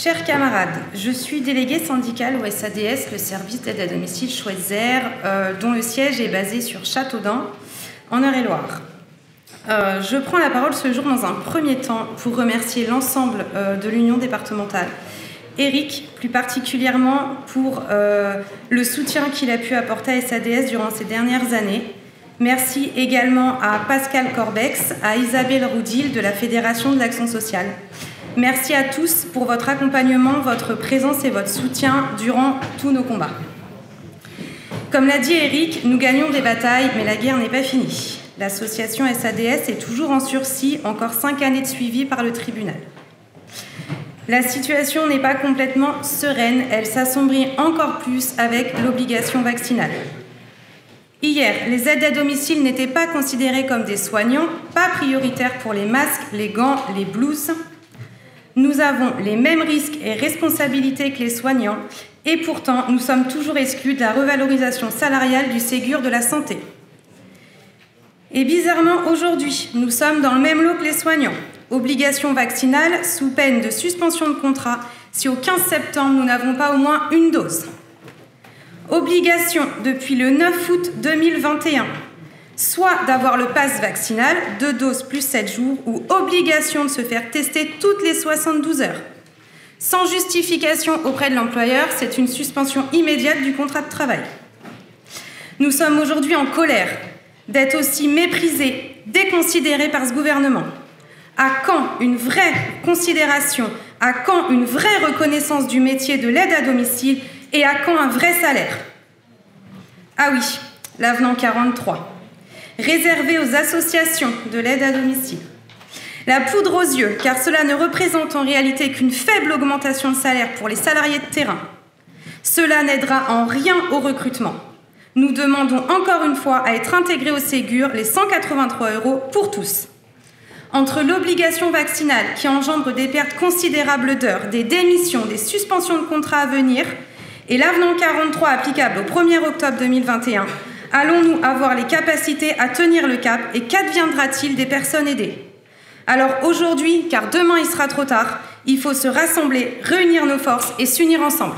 Chers camarades, je suis déléguée syndicale au SADS, le service d'aide à domicile Choiseair, dont le siège est basé sur Châteaudun, en Eure-et-Loir. Je prends la parole ce jour dans un premier temps pour remercier l'ensemble de l'Union départementale, Eric plus particulièrement pour le soutien qu'il a pu apporter à SADS durant ces dernières années. Merci également à Pascal Corbex, à Isabelle Roudil de la Fédération de l'Action sociale. Merci à tous pour votre accompagnement, votre présence et votre soutien durant tous nos combats. Comme l'a dit Eric, nous gagnons des batailles, mais la guerre n'est pas finie. L'association SADS est toujours en sursis, encore 5 années de suivi par le tribunal. La situation n'est pas complètement sereine, elle s'assombrit encore plus avec l'obligation vaccinale. Hier, les aides à domicile n'étaient pas considérées comme des soignants, pas prioritaires pour les masques, les gants, les blouses. Nous avons les mêmes risques et responsabilités que les soignants et pourtant nous sommes toujours exclus de la revalorisation salariale du Ségur de la santé. Et bizarrement, aujourd'hui, nous sommes dans le même lot que les soignants. Obligation vaccinale sous peine de suspension de contrat si au 15 septembre nous n'avons pas au moins une dose. Obligation depuis le 9 août 2021, soit d'avoir le pass vaccinal, 2 doses plus 7 jours, ou obligation de se faire tester toutes les 72 heures. Sans justification auprès de l'employeur, c'est une suspension immédiate du contrat de travail. Nous sommes aujourd'hui en colère d'être aussi méprisés, déconsidérés par ce gouvernement. À quand une vraie considération? À quand une vraie reconnaissance du métier de l'aide à domicile? Et à quand un vrai salaire? Ah oui, l'avenant 43, réservé aux associations de l'aide à domicile. La poudre aux yeux, car cela ne représente en réalité qu'une faible augmentation de salaire pour les salariés de terrain. Cela n'aidera en rien au recrutement. Nous demandons encore une fois à être intégrés au Ségur les 183 € pour tous. Entre l'obligation vaccinale qui engendre des pertes considérables d'heures, des démissions, des suspensions de contrats à venir, et l'avenant 43 applicable au 1er octobre 2021, allons-nous avoir les capacités à tenir le cap et qu'adviendra-t-il des personnes aidées? Alors aujourd'hui, car demain il sera trop tard, il faut se rassembler, réunir nos forces et s'unir ensemble.